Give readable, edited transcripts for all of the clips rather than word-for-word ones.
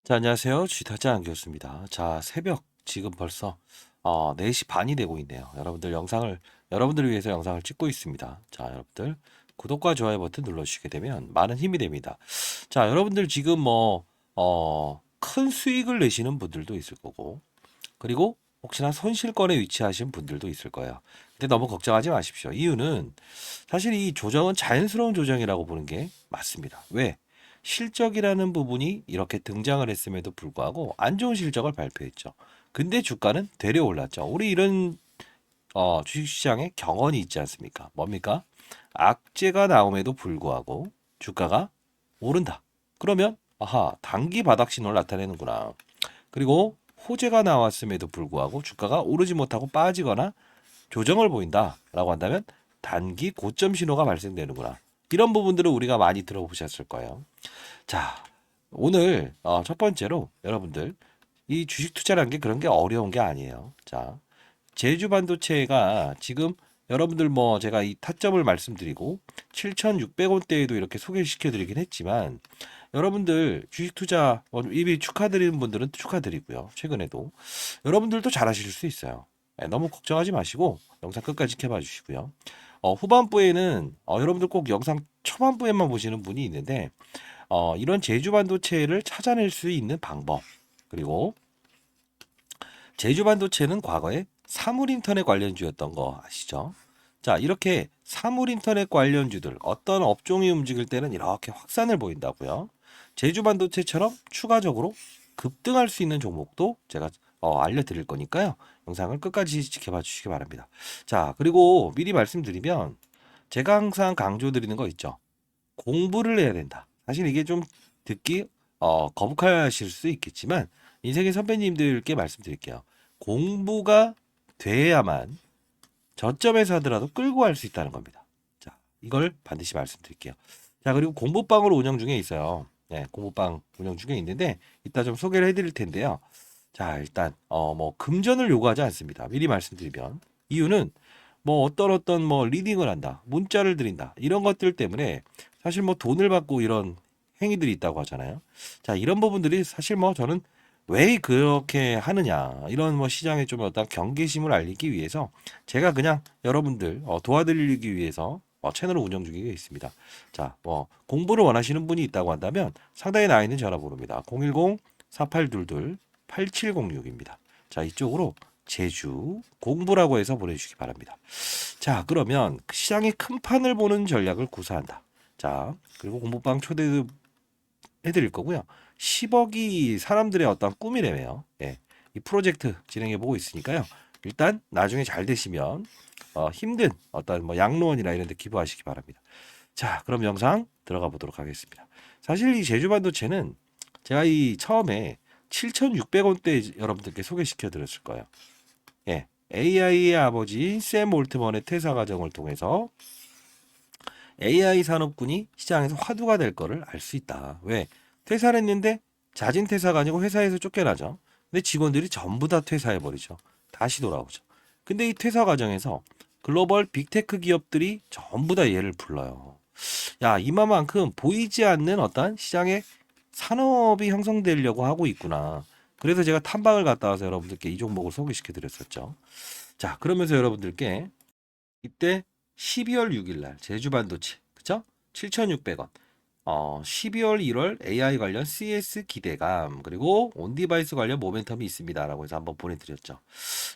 자, 안녕하세요. 쥐타짜 안교수입니다. 자, 새벽 지금 벌써 4시 반이 되고 있네요. 여러분들을 위해서 영상을 찍고 있습니다. 자, 여러분들 구독과 좋아요 버튼 눌러주시게 되면 많은 힘이 됩니다. 자, 여러분들 지금 큰 수익을 내시는 분들도 있을 거고, 그리고 혹시나 손실권에 위치하신 분들도 있을 거예요. 근데 너무 걱정하지 마십시오. 이유는 사실 이 조정은 자연스러운 조정이라고 보는 게 맞습니다. 왜? 실적이라는 부분이 이렇게 등장을 했음에도 불구하고 안 좋은 실적을 발표했죠. 근데 주가는 되려 올랐죠. 우리 이런 주식시장에 경험이 있지 않습니까? 뭡니까? 악재가 나옴에도 불구하고 주가가 오른다. 그러면 아하, 단기 바닥 신호를 나타내는구나. 그리고 호재가 나왔음에도 불구하고 주가가 오르지 못하고 빠지거나 조정을 보인다라고 한다면 단기 고점 신호가 발생되는구나. 이런 부분들을 우리가 많이 들어보셨을 거예요. 자, 오늘 첫 번째로 여러분들 이 주식 투자라는 게 그런 게 어려운 게 아니에요. 자, 제주 반도체가 지금 여러분들 제가 이 타점을 말씀드리고 7,600원대에도 이렇게 소개시켜 드리긴 했지만 여러분들 주식 투자 이미 축하드리는 분들은 축하드리고요. 최근에도 여러분들도 잘하실 수 있어요. 너무 걱정하지 마시고 영상 끝까지 지켜봐 주시고요. 후반부에는 여러분들 꼭 영상 초반부에만 보시는 분이 있는데 이런 제주 반도체를 찾아낼 수 있는 방법 그리고 제주 반도체는 과거에 사물 인터넷 관련주였던 거 아시죠? 자, 이렇게 사물 인터넷 관련주들 어떤 업종이 움직일 때는 이렇게 확산을 보인다고요. 제주 반도체처럼 추가적으로 급등할 수 있는 종목도 제가 알려드릴 거니까요. 영상을 끝까지 지켜봐 주시기 바랍니다. 자, 그리고 미리 말씀드리면 제가 항상 강조드리는 거 있죠. 공부를 해야 된다. 사실 이게 좀 듣기 거북하실 수 있겠지만 인생의 선배님들께 말씀드릴게요. 공부가 돼야만 저점에서 하더라도 끌고 갈 수 있다는 겁니다. 자, 이걸 반드시 말씀드릴게요. 자, 그리고 공부방으로 운영 중에 있어요. 네, 공부방 운영 중에 있는데 이따 좀 소개를 해드릴 텐데요. 자, 일단 금전을 요구하지 않습니다. 미리 말씀드리면 이유는 어떤 리딩을 한다, 문자를 드린다 이런 것들 때문에 사실 돈을 받고 이런 행위들이 있다고 하잖아요. 자, 이런 부분들이 사실 저는 왜 그렇게 하느냐 이런 시장에 좀 어떤 경계심을 알리기 위해서 제가 그냥 여러분들 도와드리기 위해서 채널을 운영 중에 있습니다. 자, 공부를 원하시는 분이 있다고 한다면 상단에 나와 있는 전화번호입니다. 010-4822-8706입니다. 자, 이쪽으로 제주 공부라고 해서 보내주시기 바랍니다. 자, 그러면 시장의 큰 판을 보는 전략을 구사한다. 자, 그리고 공부방 초대 해드릴 거고요. 10억이 사람들의 어떤 꿈이래요. 예, 이 프로젝트 진행해 보고 있으니까요. 일단 나중에 잘 되시면 힘든 어떤 양로원이나 이런 데 기부하시기 바랍니다. 자, 그럼 영상 들어가 보도록 하겠습니다. 사실 이 제주 반도체는 제가 이 처음에 7,600원대 여러분들께 소개시켜 드렸을 거예요. 예. AI의 아버지인 샘 올트먼의 퇴사 과정을 통해서 AI 산업군이 시장에서 화두가 될 거를 알 수 있다. 왜? 퇴사를 했는데 자진 퇴사가 아니고 회사에서 쫓겨나죠. 근데 직원들이 전부 다 퇴사해 버리죠. 다시 돌아오죠. 근데 이 퇴사 과정에서 글로벌 빅테크 기업들이 전부 다 얘를 불러요. 야, 이마만큼 보이지 않는 어떤 시장의 산업이 형성되려고 하고 있구나. 그래서 제가 탐방을 갔다 와서 여러분들께 이 종목을 소개시켜 드렸었죠. 자, 그러면서 여러분들께 이때 12월 6일 날 제주 반도체, 그쵸? 7,600원. 12월 1월 AI 관련 CS 기대감 그리고 온디바이스 관련 모멘텀이 있습니다라고 해서 한번 보내드렸죠.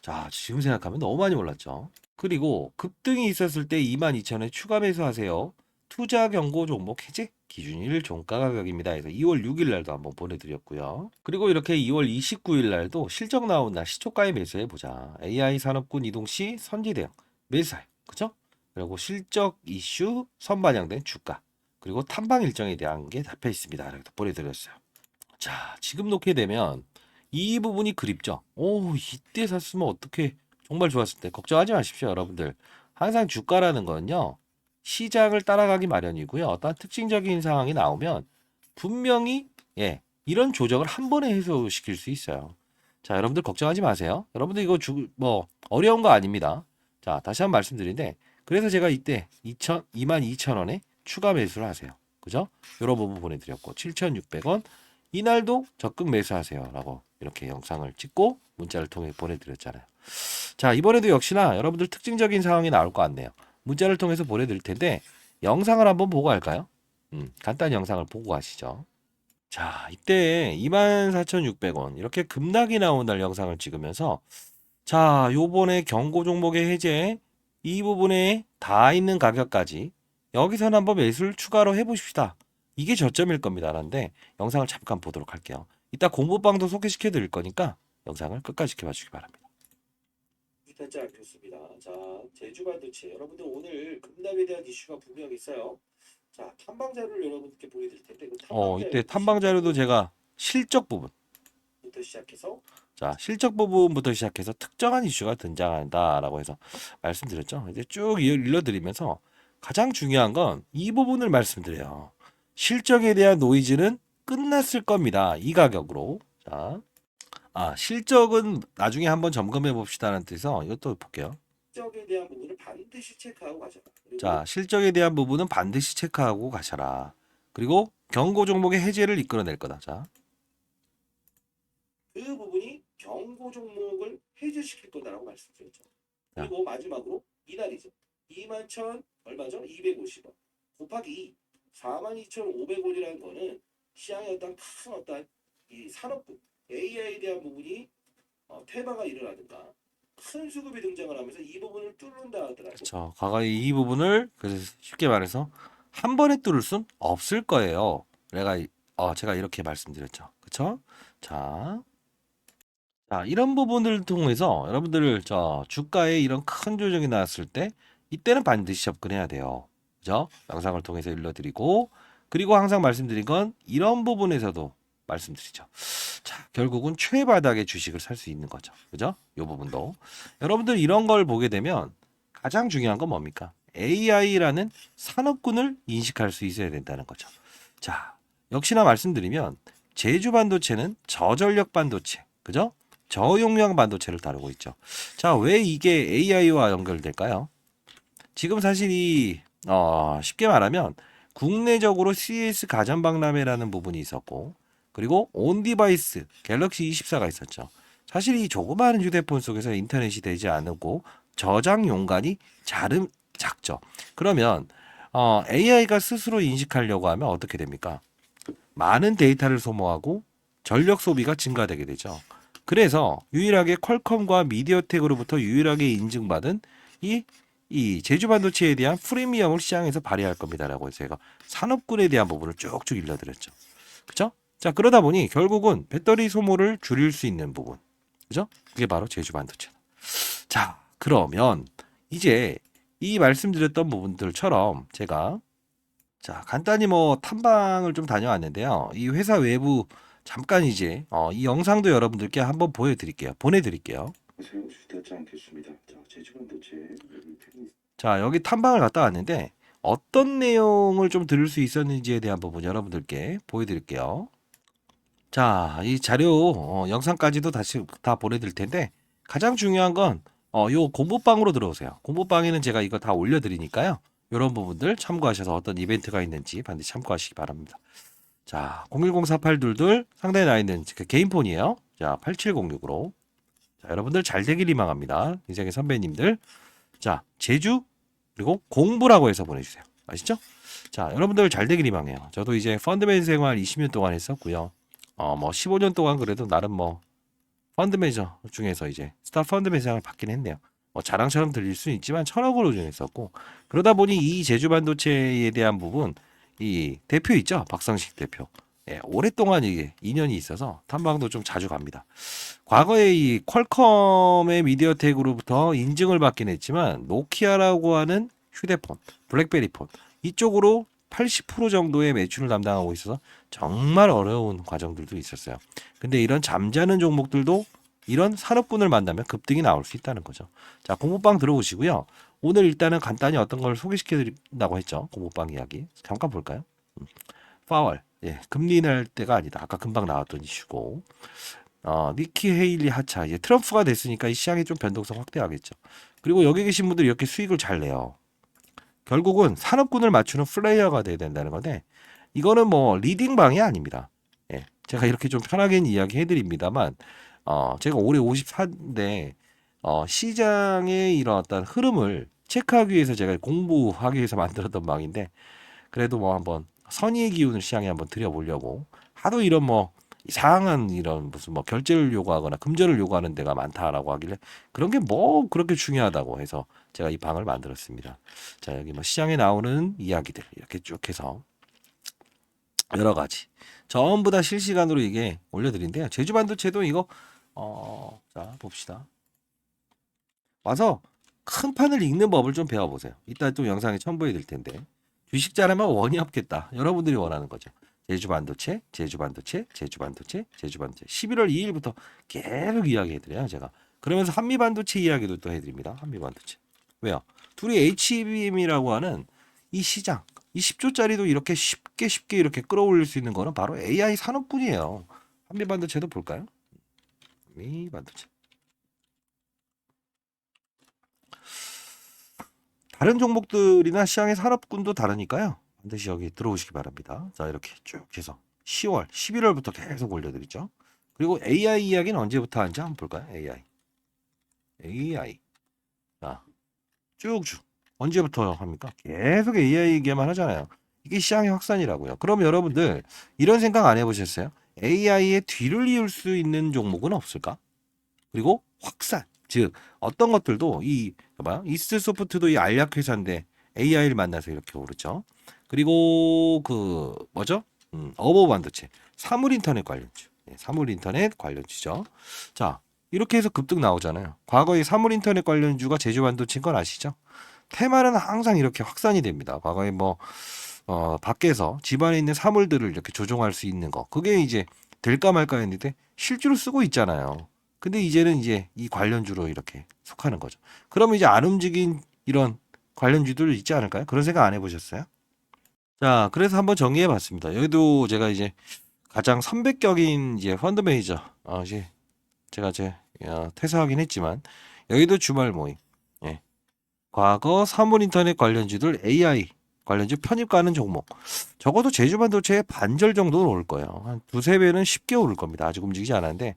자, 지금 생각하면 너무 많이 올랐죠. 그리고 급등이 있었을 때 22,000원 추가 매수하세요. 투자 경고 종목 해제 기준일 종가 가격입니다. 그래서 2월 6일 날도 한번 보내드렸고요. 그리고 이렇게 2월 29일 날도 실적 나온 날 시초가에 매수해 보자. AI 산업군 이동 시 선지 대응 매수할, 그죠? 그리고 실적 이슈 선반영된 주가 그리고 탐방 일정에 대한 게 잡혀 있습니다. 이렇게 보내드렸어요. 자, 지금 놓게 되면 이 부분이 그립죠. 오, 이때 샀으면 어떻게 정말 좋았을 때 걱정하지 마십시오, 여러분들. 항상 주가라는 거는요. 시장을 따라가기 마련이고요. 어떤 특징적인 상황이 나오면 분명히 이런 조정을 한 번에 해소시킬 수 있어요. 자, 여러분들 걱정하지 마세요. 여러분들 이거 어려운 거 아닙니다. 자, 다시 한번 말씀드리는데 그래서 제가 이때 22,000원에 추가 매수를 하세요. 그죠? 이런 부분 보내드렸고 7,600원 이날도 적극 매수하세요라고 이렇게 영상을 찍고 문자를 통해 보내드렸잖아요. 자, 이번에도 역시나 여러분들 특징적인 상황이 나올 것 같네요. 문자를 통해서 보내드릴 텐데 영상을 한번 보고 할까요? 간단히 영상을 보고 가시죠. 자, 이때 24,600원 이렇게 급락이 나온 날 영상을 찍으면서 자, 요번에 경고 종목의 해제 이 부분에 다 있는 가격까지 여기서는 한번 매수를 추가로 해보십시다. 이게 저점일 겁니다. 라는데 영상을 잠깐 보도록 할게요. 이따 공부방도 소개시켜 드릴 거니까 영상을 끝까지 지켜봐 주시기 바랍니다. 비슷하지 않겠습니다. 자, 제주 반도체 여러분들 오늘 급락에 대한 이슈가 분명히 있어요. 자, 탐방 자료를 여러분께 보여드릴 텐데 그 탐방 이때 자료 탐방 자료도 제가 실적 부분 부터 시작해서 자, 실적 부분부터 시작해서 특정한 이슈가 등장한다라고 해서 말씀드렸죠. 이제 쭉 일러드리면서 가장 중요한 건 이 부분을 말씀드려요. 실적에 대한 노이즈는 끝났을 겁니다. 이 가격으로. 자, 실적은 나중에 한번 점검해 봅시다라는 뜻에서 이것도 볼게요. 실적에 대한 부분을 반드시 체크하고 가져라. 그리고 자, 실적에 대한 부분은 반드시 체크하고 가셔라. 그리고 경고 종목의 해제를 이끌어낼 거다. 자, 그 부분이 경고 종목을 해제시킬 거다라고 말씀드렸죠. 그리고 마지막으로 이날이죠. 21,000 얼마죠? 250원 곱하기 2 42,500원이라는 거는 시장의 어떤 큰 어떤 이 산업군 AI에 대한 부분이 퇴마가 일어나든가 큰 수급이 등장을 하면서 이 부분을 뚫는다 하더라고요. 그렇죠. 과거에 이 부분을 그래서 쉽게 말해서 한 번에 뚫을 순 없을 거예요. 제가 이렇게 말씀드렸죠. 그렇죠? 자, 이런 부분을 통해서 여러분들 주가에 이런 큰 조정이 나왔을 때 이때는 반드시 접근해야 돼요. 그죠? 영상을 통해서 일러드리고 그리고 항상 말씀드린 건 이런 부분에서도 말씀드리죠. 자, 결국은 최바닥의 주식을 살 수 있는 거죠. 그죠? 이 부분도 여러분들 이런 걸 보게 되면 가장 중요한 건 뭡니까? AI라는 산업군을 인식할 수 있어야 된다는 거죠. 자, 역시나 말씀드리면 제주 반도체는 저전력 반도체, 그죠? 저용량 반도체를 다루고 있죠. 자, 왜 이게 AI와 연결될까요? 지금 사실 쉽게 말하면 국내적으로 CES 가전박람회라는 부분이 있었고, 그리고 온디바이스 갤럭시 24가 있었죠. 사실 이 조그마한 휴대폰 속에서 인터넷이 되지 않고 저장 용량이 작죠. 그러면 AI가 스스로 인식하려고 하면 어떻게 됩니까? 많은 데이터를 소모하고 전력 소비가 증가되게 되죠. 그래서 유일하게 퀄컴과 미디어텍으로부터 유일하게 인증받은 이 제주 반도체에 대한 프리미엄을 시장에서 발휘할 겁니다라고 해서 제가 산업군에 대한 부분을 쭉쭉 일러드렸죠. 그죠? 자, 그러다 보니 결국은 배터리 소모를 줄일 수 있는 부분. 그죠? 그게 바로 제주 반도체. 자, 그러면 이제 이 말씀드렸던 부분들처럼 제가 간단히 탐방을 좀 다녀왔는데요. 이 회사 외부 잠깐 이제 이 영상도 여러분들께 한번 보내드릴게요. 세우시지 않겠습니다. 자, 제주 반도체 자, 여기 탐방을 갔다 왔는데 어떤 내용을 좀 들을 수 있었는지에 대한 부분 여러분들께 보여드릴게요. 자, 이 자료 영상까지도 다시 다 보내드릴 텐데 가장 중요한 건 요 공부방으로 들어오세요. 공부방에는 제가 이거 다 올려드리니까요. 이런 부분들 참고하셔서 어떤 이벤트가 있는지 반드시 참고하시기 바랍니다. 자, 0104822 상단에 나 있는 그 개인폰이에요. 자, 8706으로. 자, 여러분들 잘 되길 희망합니다. 인생의 선배님들. 자, 제주 그리고 공부라고 해서 보내주세요. 아시죠? 자, 여러분들 잘 되길 희망해요. 저도 이제 펀드맨 생활 20년 동안 했었고요. 15년 동안 그래도 나름 펀드 매니저 중에서 이제 스타 펀드 매니저를 받긴 했네요. 자랑처럼 들릴 수는 있지만 1,000억으로 지냈었고 그러다 보니 이 제주 반도체에 대한 부분 이 대표 있죠, 박성식 대표. 예, 오랫동안 이게 인연이 있어서 탐방도 좀 자주 갑니다. 과거에 이 퀄컴의 미디어텍으로부터 인증을 받긴 했지만 노키아라고 하는 휴대폰, 블랙베리폰 이쪽으로 80% 정도의 매출을 담당하고 있어서 정말 어려운 과정들도 있었어요. 근데 이런 잠자는 종목들도 이런 산업군을 만나면 급등이 나올 수 있다는 거죠. 자, 공부방 들어오시고요. 오늘 일단은 간단히 어떤 걸 소개시켜 드린다고 했죠. 공부방 이야기. 잠깐 볼까요? 파월. 예, 금리 날 때가 아니다. 아까 금방 나왔던 이슈고. 니키 헤일리 하차. 이제 트럼프가 됐으니까 이 시장이 좀 변동성 확대하겠죠. 그리고 여기 계신 분들이 이렇게 수익을 잘 내요. 결국은 산업군을 맞추는 플레이어가 돼야 된다는 건데 이거는 리딩방이 아닙니다. 예, 제가 이렇게 좀 편하게 이야기해 드립니다만 제가 올해 54인데 시장의 이런 어떤 흐름을 체크하기 위해서 제가 공부하기 위해서 만들었던 방인데 그래도 뭐 한번 선의의 기운을 시장에 한번 들여보려고 하도 이런 뭐 이상한 이런 무슨 뭐 결제를 요구하거나 금전을 요구하는 데가 많다라고 하길래 그런 게 뭐 그렇게 중요하다고 해서 제가 이 방을 만들었습니다. 자, 여기 뭐 시장에 나오는 이야기들 이렇게 쭉 해서 여러 가지 전부 다 실시간으로 이게 올려드린대요. 제주반도체도 이거 자 봅시다. 와서 큰 판을 읽는 법을 좀 배워보세요. 이따 또 영상에 첨부해 드릴 텐데 주식 잘하면 원이 없겠다. 여러분들이 원하는 거죠. 제주반도체, 제주반도체, 제주반도체, 제주반도체. 11월 2일부터 계속 이야기해드려요, 제가. 그러면서 한미반도체 이야기도 또 해드립니다. 한미반도체. 왜요? 둘이 HBM이라고 하는 이 시장, 이 10조짜리도 이렇게 쉽게 이렇게 끌어올릴 수 있는 거는 바로 AI 산업뿐이에요. 한미반도체도 볼까요? 한미반도체. 다른 종목들이나 시장의 산업군도 다르니까요. 반드시 여기 들어오시기 바랍니다. 자, 이렇게 쭉 해서 10월, 11월부터 계속 올려드리죠. 그리고 AI 이야기는 언제부터 하는지 한번 볼까요? AI. 자, 쭉쭉. 언제부터 합니까? 계속 AI 얘기만 하잖아요. 이게 시장의 확산이라고요. 그럼 여러분들 이런 생각 안 해보셨어요? AI의 뒤를 이을 수 있는 종목은 없을까? 그리고 확산. 즉 어떤 것들도 이 봐봐 이스트소프트도 이 알약 회사인데 AI를 만나서 이렇게 오르죠. 그리고 그 뭐죠? 어버 반도체, 사물 인터넷 관련주, 사물 인터넷 관련주죠. 자 이렇게 해서 급등 나오잖아요. 과거에 사물 인터넷 관련주가 제주 반도체인 건 아시죠? 테마는 항상 이렇게 확산이 됩니다. 과거에 뭐 밖에서 집안에 있는 사물들을 이렇게 조종할 수 있는 거 그게 이제 될까 말까 했는데 실제로 쓰고 있잖아요. 근데 이제는 이제 이 관련주로 이렇게 속하는 거죠. 그러면 이제 안 움직인 이런 관련주들 있지 않을까요? 그런 생각 안 해보셨어요? 자, 그래서 한번 정리해 봤습니다. 여기도 제가 이제 가장 선배격인 이제 펀드 매니저, 이제 제가 이제 퇴사하긴 했지만 여기도 주말 모임. 예. 과거 사물 인터넷 관련주들 AI 관련주 편입 가는 종목. 적어도 제주반도체의 반절 정도는 올 거예요. 한 두세 배는 쉽게 오를 겁니다. 아직 움직이지 않았는데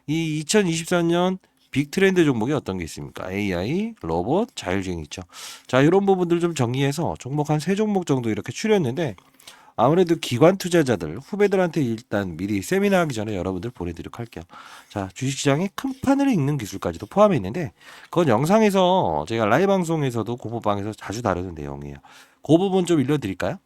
이 2023년 빅 트렌드 종목이 어떤 게 있습니까? AI, 로봇, 자율주행 있죠. 자, 이런 부분들 좀 정리해서 종목 한 세 종목 정도 이렇게 추렸는데 아무래도 기관 투자자들 후배들한테 일단 미리 세미나 하기 전에 여러분들 보내드리도록 할게요. 자, 주식시장의 큰 판을 읽는 기술까지도 포함해 있는데 그건 영상에서 제가 라이브 방송에서도 고부방에서 자주 다루는 내용이에요. 그 부분 좀 일러드릴까요?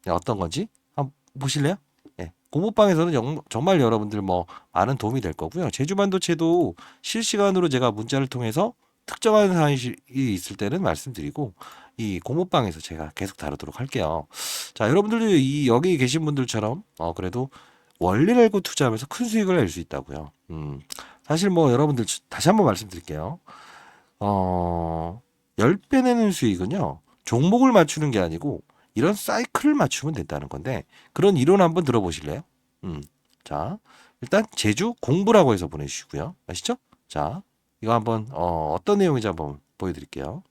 네, 어떤 건지 한번 보실래요? 네, 고부방에서는 정말 여러분들 뭐 많은 도움이 될 거고요. 제주반도체도 실시간으로 제가 문자를 통해서 특정한 사실이 있을 때는 말씀드리고 이 공모방에서 제가 계속 다루도록 할게요. 자, 여러분들도 이 여기 계신 분들처럼 그래도 원리를 알고 투자하면서 큰 수익을 낼 수 있다고요. 사실 뭐 여러분들 다시 한번 말씀드릴게요. 어, 10배 내는 수익은요. 종목을 맞추는 게 아니고 이런 사이클을 맞추면 된다는 건데 그런 이론 한번 들어보실래요? 자, 일단 제주 공부라고 해서 보내주시고요. 아시죠? 자, 이거 한번 어떤 내용인지 한번 보여드릴게요.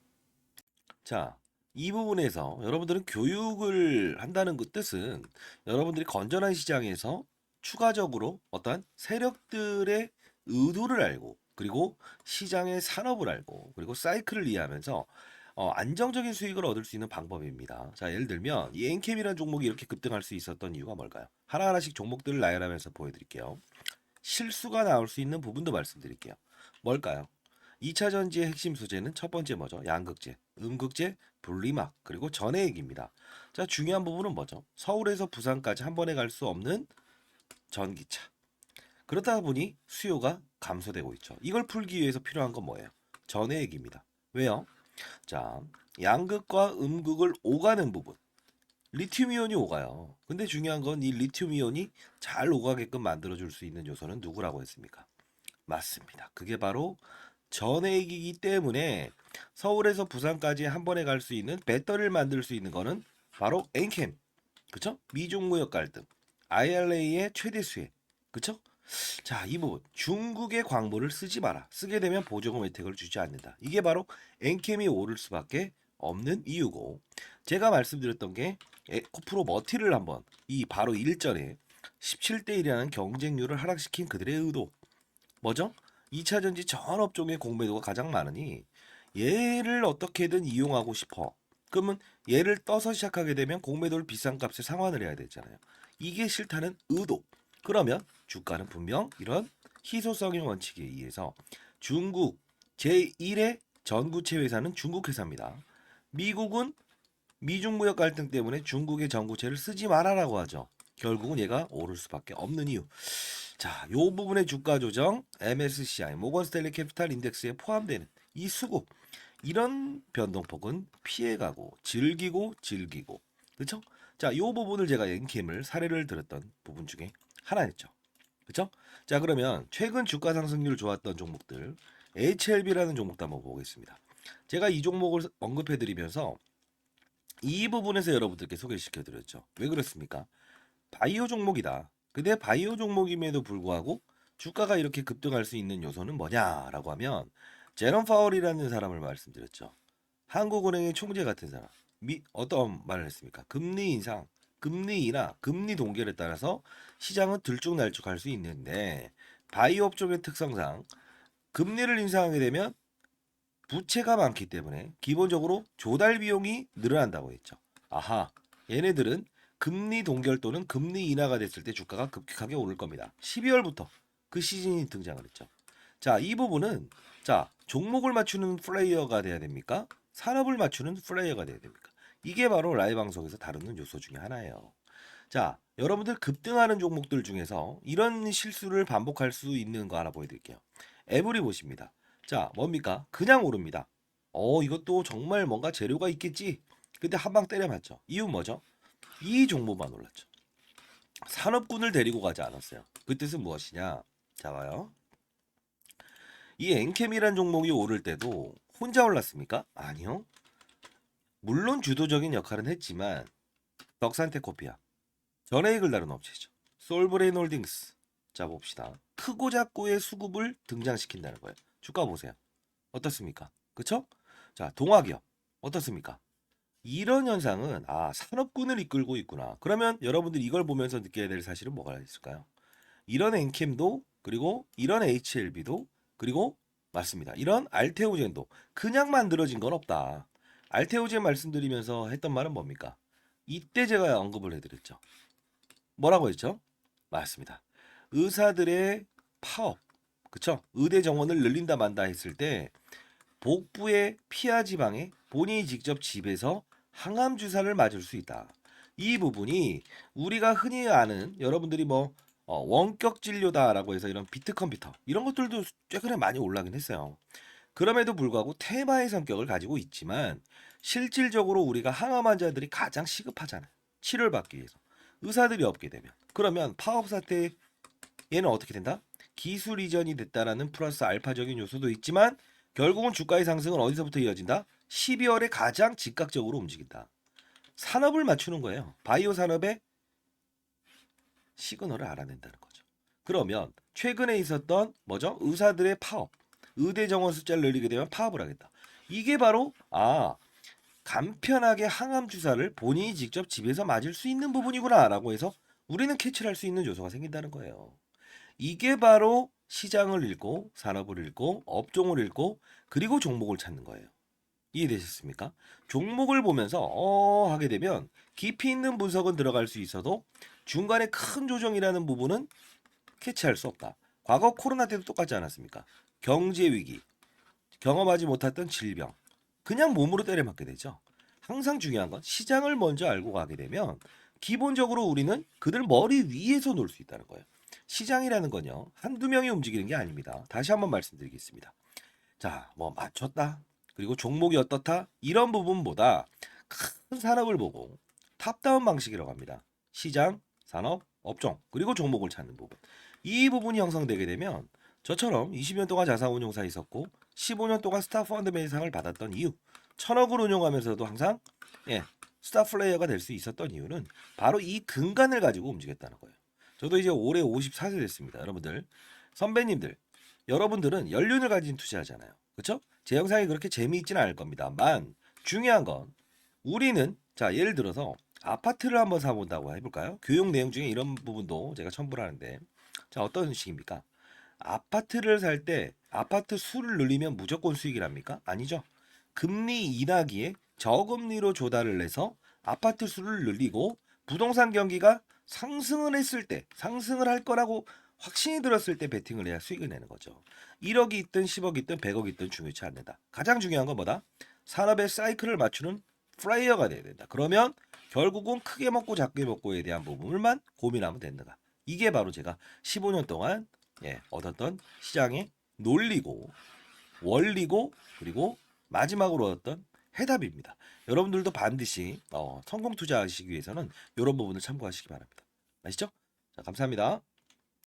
자, 이 부분에서 여러분들은 교육을 한다는 그 뜻은 여러분들이 건전한 시장에서 추가적으로 어떤 세력들의 의도를 알고 그리고 시장의 산업을 알고 그리고 사이클을 이해하면서 안정적인 수익을 얻을 수 있는 방법입니다. 자, 예를 들면 이 엔캠이라는 종목이 이렇게 급등할 수 있었던 이유가 뭘까요? 하나하나씩 종목들을 나열하면서 보여드릴게요. 실수가 나올 수 있는 부분도 말씀드릴게요. 뭘까요? 2차 전지의 핵심 소재는 첫 번째 뭐죠? 양극재, 음극재, 분리막, 그리고 전해액입니다. 자, 중요한 부분은 뭐죠? 서울에서 부산까지 한 번에 갈 수 없는 전기차. 그렇다 보니 수요가 감소되고 있죠. 이걸 풀기 위해서 필요한 건 뭐예요? 전해액입니다. 왜요? 자, 양극과 음극을 오가는 부분. 리튬 이온이 오가요. 근데 중요한 건 이 리튬 이온이 잘 오가게끔 만들어줄 수 있는 요소는 누구라고 했습니까? 맞습니다. 그게 바로 전해액이기 때문에 서울에서 부산까지 한 번에 갈 수 있는 배터리를 만들 수 있는 거는 바로 엔캠. 그쵸? 미중 무역 갈등. IRA의 최대 수혜. 그쵸? 자, 이 부분. 중국의 광물을 쓰지 마라. 쓰게 되면 보조금 혜택을 주지 않는다. 이게 바로 엔캠이 오를 수밖에 없는 이유고 제가 말씀드렸던 게 코프로 머티를 한번 이 바로 일전에 17대 1이라는 경쟁률을 하락시킨 그들의 의도. 뭐죠? 2차 전지 전 업종의 공매도가 가장 많으니 얘를 어떻게든 이용하고 싶어. 그러면 얘를 떠서 시작하게 되면 공매도를 비싼 값에 상환을 해야 되잖아요. 이게 싫다는 의도. 그러면 주가는 분명 이런 희소성의 원칙에 의해서 중국 제1의 전구체 회사는 중국 회사입니다. 미국은 미중 무역 갈등 때문에 중국의 전구체를 쓰지 말아라고 하죠. 결국은 얘가 오를 수밖에 없는 이유. 자, 요 부분의 주가 조정 MSCI 모건 스탠리 캐피탈 인덱스에 포함되는 이 수급 이런 변동폭은 피해가고 즐기고 그렇죠? 자, 요 부분을 제가 엔캠을 사례를 들었던 부분 중에 하나였죠. 그렇죠? 자, 그러면 최근 주가 상승률 좋았던 종목들 HLB라는 종목도 한번 보겠습니다. 제가 이 종목을 언급해 드리면서 이 부분에서 여러분들께 소개시켜 드렸죠. 왜 그렇습니까? 바이오 종목이다. 근데 바이오 종목임에도 불구하고 주가가 이렇게 급등할 수 있는 요소는 뭐냐라고 하면 제롬 파월이라는 사람을 말씀드렸죠. 한국은행의 총재 같은 사람. 어떤 말을 했습니까? 금리 인상, 금리 인하, 금리 동결에 따라서 시장은 들쭉날쭉할 수 있는데 바이오 업종의 특성상 금리를 인상하게 되면 부채가 많기 때문에 기본적으로 조달 비용이 늘어난다고 했죠. 아하, 얘네들은 금리 동결 또는 금리 인하가 됐을 때 주가가 급격하게 오를 겁니다. 12월부터 그 시즌이 등장을 했죠. 자, 이 부분은 자, 종목을 맞추는 플레이어가 돼야 됩니까? 산업을 맞추는 플레이어가 돼야 됩니까? 이게 바로 라이브 방송에서 다루는 요소 중에 하나예요. 자, 여러분들 급등하는 종목들 중에서 이런 실수를 반복할 수 있는 거 하나 보여드릴게요. 에브리 보십니다. 자, 뭡니까? 그냥 오릅니다. 이것도 정말 뭔가 재료가 있겠지. 근데 한 방 때려맞죠. 이유 뭐죠? 이 종목만 올랐죠. 산업군을 데리고 가지 않았어요. 그 뜻은 무엇이냐? 자, 봐요. 이 엔캠이란 종목이 오를 때도 혼자 올랐습니까? 아니요. 물론 주도적인 역할은 했지만 덕산테코피아, 전해익을 다룬 업체죠. 솔브레인 홀딩스. 자, 봅시다. 크고 작고의 수급을 등장시킨다는 거예요. 주가 보세요. 어떻습니까? 그쵸? 자, 동화기업 어떻습니까? 이런 현상은 산업군을 이끌고 있구나. 그러면 여러분들이 이걸 보면서 느껴야 될 사실은 뭐가 있을까요? 이런 엔캠도 그리고 이런 HLB도 그리고 맞습니다. 이런 알테오젠도 그냥 만들어진 건 없다. 알테오젠 말씀드리면서 했던 말은 뭡니까? 이때 제가 언급을 해드렸죠. 뭐라고 했죠? 맞습니다. 의사들의 파업, 그쵸? 의대 정원을 늘린다 만다 했을 때 복부의 피하 지방에 본인이 직접 집에서 항암 주사를 맞을 수 있다. 이 부분이 우리가 흔히 아는 여러분들이 원격 진료다라고 해서 이런 비트 컴퓨터 이런 것들도 최근에 많이 올라긴 했어요. 그럼에도 불구하고 테마의 성격을 가지고 있지만 실질적으로 우리가 항암 환자들이 가장 시급하잖아요. 치료를 받기 위해서. 의사들이 없게 되면 그러면 파업 사태 얘는 어떻게 된다? 기술 이전이 됐다라는 플러스 알파적인 요소도 있지만 결국은 주가의 상승은 어디서부터 이어진다? 12월에 가장 즉각적으로 움직인다. 산업을 맞추는 거예요. 바이오 산업의 시그널을 알아낸다는 거죠. 그러면 최근에 있었던 뭐죠? 의사들의 파업, 의대 정원 숫자를 늘리게 되면 파업을 하겠다. 이게 바로 간편하게 항암 주사를 본인이 직접 집에서 맞을 수 있는 부분이구나라고 해서 우리는 캐치를 할 수 있는 요소가 생긴다는 거예요. 이게 바로 시장을 읽고 산업을 읽고 업종을 읽고 그리고 종목을 찾는 거예요. 이해되셨습니까? 종목을 보면서 하게 되면 깊이 있는 분석은 들어갈 수 있어도 중간에 큰 조정이라는 부분은 캐치할 수 없다. 과거 코로나 때도 똑같지 않았습니까? 경제 위기, 경험하지 못했던 질병, 그냥 몸으로 때려맞게 되죠. 항상 중요한 건 시장을 먼저 알고 가게 되면 기본적으로 우리는 그들 머리 위에서 놀 수 있다는 거예요. 시장이라는 건요. 한두 명이 움직이는 게 아닙니다. 다시 한번 말씀드리겠습니다. 자, 맞췄다. 그리고 종목이 어떻다? 이런 부분보다 큰 산업을 보고 탑다운 방식이라고 합니다. 시장, 산업, 업종, 그리고 종목을 찾는 부분. 이 부분이 형성되게 되면 저처럼 20년 동안 자산운용사 있었고 15년 동안 스타 펀드맨상을 받았던 이유 1000억을 운용하면서도 항상 스타 플레이어가 될 수 있었던 이유는 바로 이 근간을 가지고 움직였다는 거예요. 저도 이제 올해 54세 됐습니다. 여러분들 선배님들 여러분들은 연륜을 가진 투자하잖아요. 그렇죠? 제 영상이 그렇게 재미있지는 않을 겁니다만 중요한 건 우리는 자 예를 들어서 아파트를 한번 사본다고 해볼까요? 교육 내용 중에 이런 부분도 제가 첨부를 하는데, 자, 어떤 식입니까? 아파트를 살 때 아파트 수를 늘리면 무조건 수익이랍니까? 아니죠. 금리 인하기에 저금리로 조달을 해서 아파트 수를 늘리고 부동산 경기가 상승을 했을 때, 상승을 할 거라고 확신이 들었을 때 베팅을 해야 수익을 내는 거죠. 1억이 있든 10억이 있든 100억이 있든 중요치 않는다. 가장 중요한 건 뭐다? 산업의 사이클을 맞추는 플레이어가 돼야 된다. 그러면 결국은 크게 먹고 작게 먹고에 대한 부분을만 고민하면 된다. 이게 바로 제가 15년 동안 얻었던 시장의 논리고 원리고 그리고 마지막으로 얻었던 해답입니다. 여러분들도 반드시 성공 투자하시기 위해서는 이런 부분을 참고하시기 바랍니다. 아시죠? 자, 감사합니다.